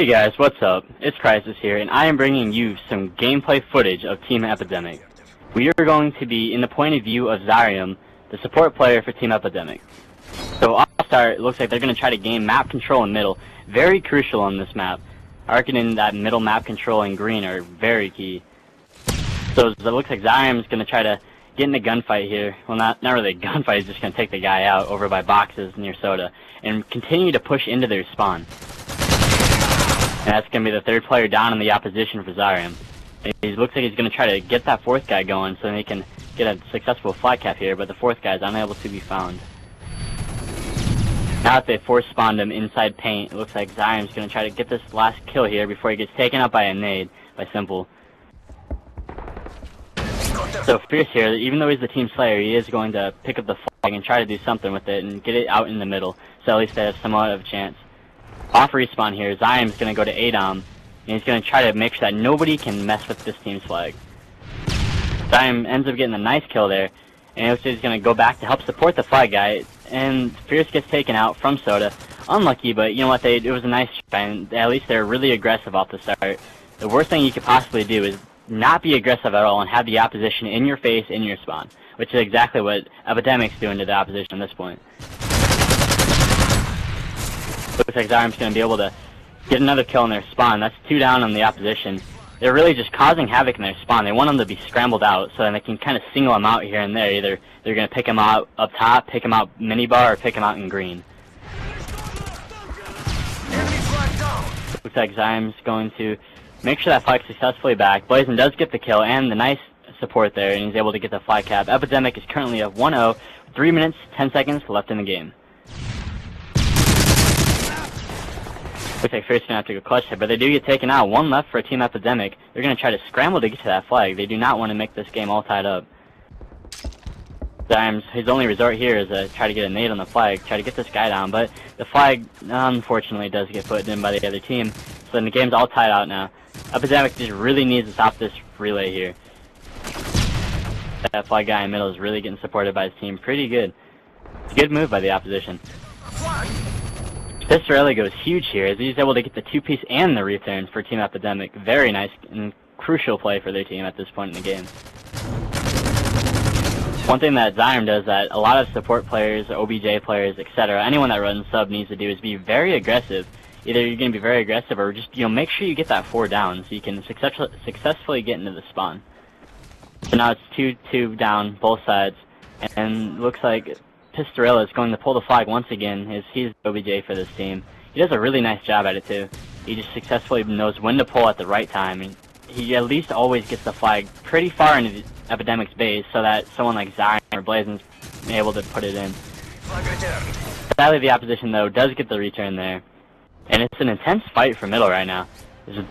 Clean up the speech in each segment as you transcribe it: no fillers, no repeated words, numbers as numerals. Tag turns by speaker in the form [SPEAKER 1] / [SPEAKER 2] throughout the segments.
[SPEAKER 1] Hey guys, what's up? It's Crys5is here, and I am bringing you some gameplay footage of Team Epidemic. We are going to be in the point of view of Zyrium, the support player for Team Epidemic. So I'll start. It looks like they're going to try to gain map control in middle. Very crucial on this map. Arkaden, that middle map control in green are very key. So it looks like Zyrium's going to try to get in a gunfight here. Well, not really a gunfight, he's just going to take the guy out over by boxes near Soda and continue to push into their spawn. And that's going to be the third player down in the opposition for Zyrium. It looks like he's going to try to get that fourth guy going so they can get a successful fly cap here, but the fourth guy is unable to be found. Now that they force spawned him inside paint, it looks like Zyrium's going to try to get this last kill here before he gets taken out by a nade by Simple. So Fierce here, even though he's the team slayer, he is going to pick up the flag and try to do something with it and get it out in the middle, so at least they have somewhat of a chance. Off respawn here, Zyrium's going to go to ADOM, and he's going to try to make sure that nobody can mess with this team's flag. Zyrium ends up getting a nice kill there, and it looks like he's going to go back to help support the flag guy, and Fierce gets taken out from Soda. Unlucky, but you know what, it was a nice try, and at least they're really aggressive off the start. The worst thing you could possibly do is not be aggressive at all and have the opposition in your face, in your spawn, which is exactly what Epidemic's doing to the opposition at this point. Looks like Zyrium's going to be able to get another kill in their spawn. That's 2 down on the opposition. They're really just causing havoc in their spawn. They want them to be scrambled out so then they can kind of single them out here and there. Either they're going to pick them out up top, pick them out minibar, or pick them out in green. Looks like Zyrium's going to make sure that flag's successfully back. Blazin does get the kill and the nice support there, and he's able to get the flag cap. Epidemic is currently at 1-0, 3 minutes, 10 seconds left in the game. Looks like Fierce gonna have to go clutch here, but they do get taken out. 1 left for Team Epidemic. They're gonna try to scramble to get to that flag. They do not want to make this game all tied up. Zyrium's his only resort here is to try to get a nade on the flag, try to get this guy down, but the flag unfortunately does get put in by the other team. So then the game's all tied out now. Epidemic just really needs to stop this relay here. That flag guy in the middle is really getting supported by his team. Pretty good. It's a good move by the opposition. P.O.V goes huge here as he's able to get the 2-piece and the return for Team Epidemic. Very nice and crucial play for their team at this point in the game. One thing that Zyrium does that a lot of support players, OBJ players, etc., anyone that runs sub needs to do is be very aggressive. Either you're going to be very aggressive or just, make sure you get that 4 down so you can successfully get into the spawn. So now it's 2-2 down, both sides, and looks like P.O.V is going to pull the flag once again, as he's OBJ for this team. He does a really nice job at it too. He just successfully knows when to pull at the right time, and he at least always gets the flag pretty far into the Epidemic's base so that someone like Zyrium or Blazin's able to put it in. Sadly, the opposition though does get the return there, and it's an intense fight for middle right now.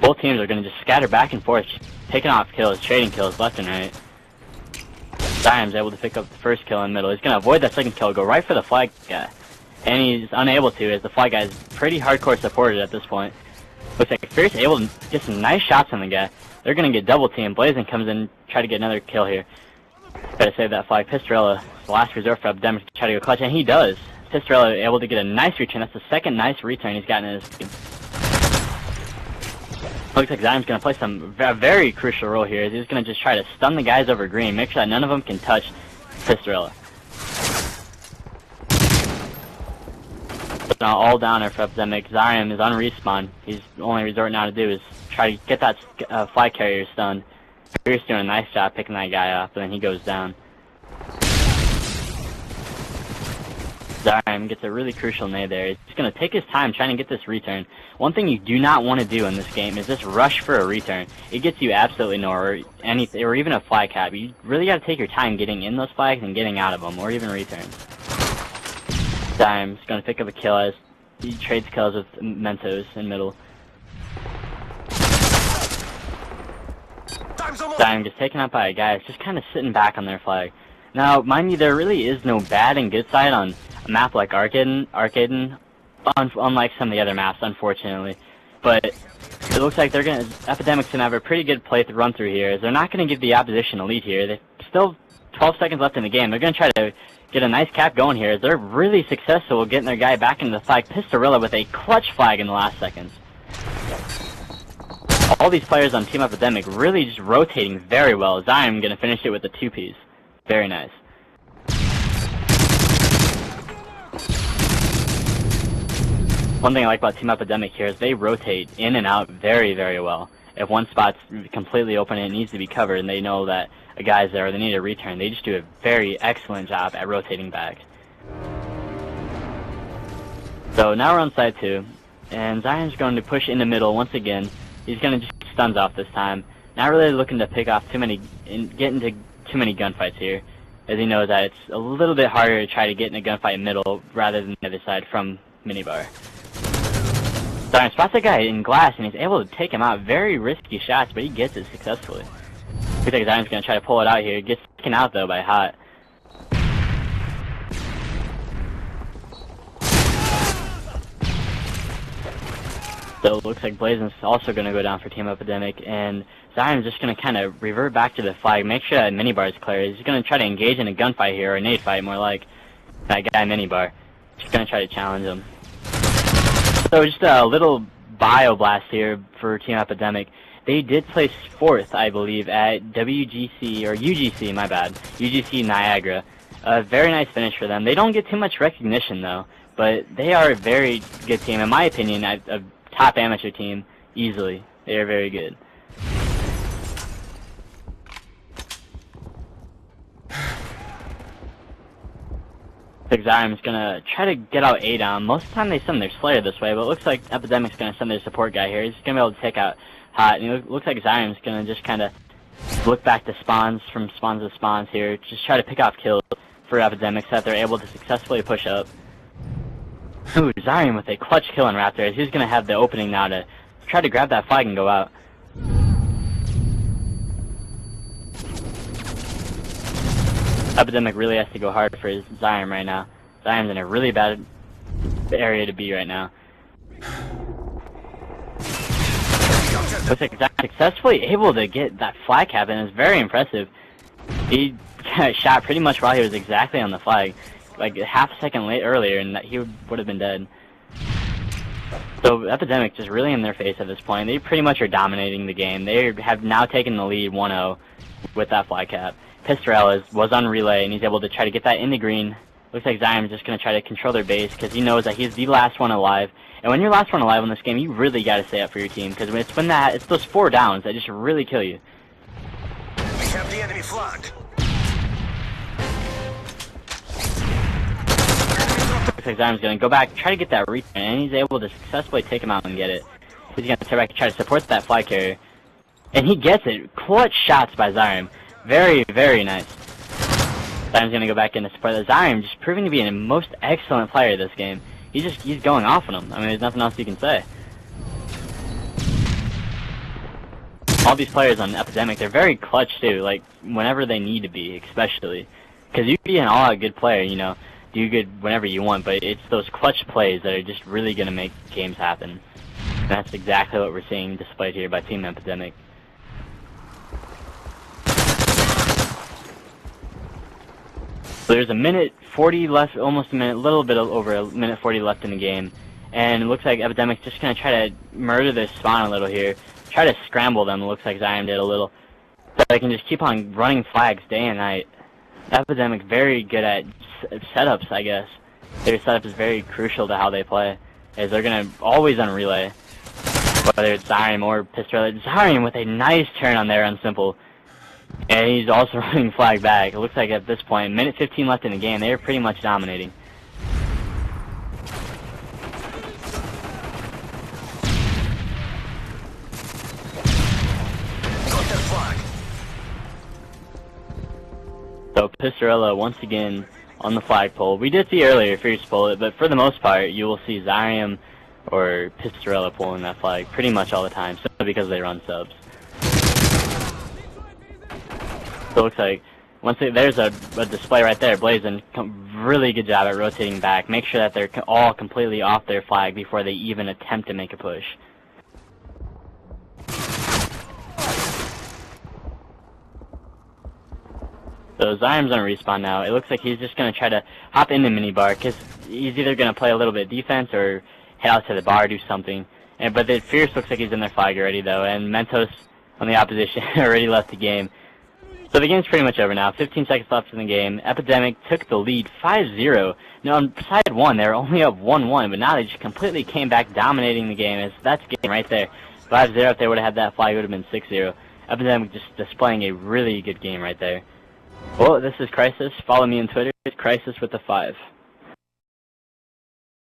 [SPEAKER 1] Both teams are going to just scatter back and forth, taking off kills, trading kills left and right. Zyrium's able to pick up the first kill in middle. He's going to avoid that second kill, go right for the flag guy. And he's unable to, as the flag guy is pretty hardcore supported at this point. Looks like Fierce able to get some nice shots on the guy. They're going to get double teamed. Blazin comes in, try to get another kill here. Gotta save that flag. P.O.V, the last resort for Epidemic to try to go clutch, and he does. P.O.V able to get a nice return. That's the second nice return he's gotten in his game. Looks like Zyrium's going to play a very crucial role here. He's going to just try to stun the guys over green, make sure that none of them can touch P.O.V. So now all downer for Epidemic. Zyrium is on respawn. His only resort now to do is try to get that flag carrier stunned. Fierce doing a nice job picking that guy up, and then he goes down. Zyrium gets a really crucial nade there. He's going to take his time trying to get this return. One thing you do not want to do in this game is just rush for a return. It gets you absolutely nowhere, or even a flag cap. You really got to take your time getting in those flags and getting out of them, or even returns. Zyrium's going to pick up a kill as he trades kills with Mentos in middle. Zyrium gets taken out by a guy that's just kind of sitting back on their flag. Now, mind you, there really is no bad and good side on a map like Arkaden, unlike some of the other maps, unfortunately. But it looks like Epidemic's gonna have a pretty good play to run through here, as they're not gonna give the opposition a lead here. There's still 12 seconds left in the game. They're gonna try to get a nice cap going here, as they're really successful getting their guy back into the flag. P.O.V with a clutch flag in the last seconds. all these players on Team Epidemic really just rotating very well. Zyrium gonna finish it with a 2-piece. Very nice. One thing I like about Team Epidemic here is they rotate in and out very, very well. If one spot's completely open and it needs to be covered and they know that a guy's there or they need a return, they just do a very excellent job at rotating back. So now we're on side 2, and Zyrium's going to push in the middle once again. He's going to just stuns off this time. Not really looking to pick off too many and get into too many gunfights here, as he knows that it's a little bit harder to try to get in a gunfight middle rather than the other side from minibar. Zyrium spots that guy in glass and he's able to take him out. Very risky shots, but he gets it successfully. Looks like Zyrium's going to try to pull it out here. Gets taken out though by Hot. So it looks like Blazon's also going to go down for Team Epidemic, and Zyrium's just going to kind of revert back to the flag, make sure that minibar is clear. He's going to try to engage in a gunfight here, or a nade fight more like. That guy minibar. Just going to try to challenge him. So just a little bio blast here for Team Epidemic. They did place 4th, I believe, at WGC, or UGC, my bad. UGC Niagara. A very nice finish for them. They don't get too much recognition, though, but they are a very good team. In my opinion, a top amateur team, easily. They are very good. Zyrium's gonna try to get out A down. Most of the time they send their Slayer this way, but it looks like Epidemic's gonna send their support guy here. He's gonna be able to take out Hot, and it looks like Zyrium's gonna just kinda look back to spawns, from spawns to spawns here. Just try to pick off kills for Epidemic so that they're able to successfully push up. Ooh, Zyrium with a clutch kill on Raptor, as he's gonna have the opening now to try to grab that flag and go out. Epidemic really has to go hard for his Zyrium right now. Zyrium's in a really bad area to be right now. Looks like Zyrium successfully able to get that flag cap, and it's very impressive. He got shot pretty much while he was exactly on the flag, like half a second earlier, and he would have been dead. So Epidemic just really in their face at this point. They pretty much are dominating the game. They have now taken the lead 1-0 with that flag cap. P.O.V was on relay, and he's able to try to get that in the green. Looks like Zyrium's just going to try to control their base, because he knows that he's the last one alive. And when you're last one alive in this game, you really got to stay up for your team, because it's those 4 downs that just really kill you.
[SPEAKER 2] We have the enemy flagged.
[SPEAKER 1] Looks like Zyrium's going to go back, try to get that return, and he's able to successfully take him out and get it. He's going to turn back and try to support that flag carrier. And he gets it. Clutch shots by Zyrium. Very, very nice. Zyrium's going to go back in to support that. Zyrium just proving to be a most excellent player this game. He's going off on him. I mean, there's nothing else you can say. All these players on Epidemic, they're very clutch too, like whenever they need to be, especially. Because you can be an all-out good player, you know, do good whenever you want, but it's those clutch plays that are just really going to make games happen. And that's exactly what we're seeing displayed here by Team Epidemic. So there's a minute 40 left, almost a minute, a little bit over a minute 40 left in the game. And it looks like Epidemic's just going to try to murder their spawn a little here. Try to scramble them, it looks like Zyrium did a little. So they can just keep on running flags day and night. Epidemic very good at setups, I guess. Their setup is very crucial to how they play, as they're going to always on relay. Whether it's Zyrium or P.O.V. Zyrium with a nice turn on there on Simple. And he's also running flag back. It looks like at this point, minute 15 left in the game, they're pretty much dominating. So P.O.V once again on the flagpole. We did see earlier Fierce pull it, but for the most part, you will see Zyrium or P.O.V pulling that flag pretty much all the time, simply because they run subs. So it looks like there's a display right there. Blazon, really good job at rotating back. Make sure that they're all completely off their flag before they even attempt to make a push. So Zyrium's on respawn now. It looks like he's just going to try to hop into minibar, because he's either going to play a little bit defense or head out to the bar, do something. But the Fierce looks like he's in their flag already, though, and Mentos on the opposition already left the game. So the game's pretty much over now. 15 seconds left in the game. Epidemic took the lead 5-0. Now, on side 1, they were only up 1-1, but now they just completely came back dominating the game. That's game right there. 5-0, if they would have had that flag, it would have been 6-0. Epidemic just displaying a really good game right there. Well, this is Crys5is. Follow me on Twitter. Crys5is with the 5.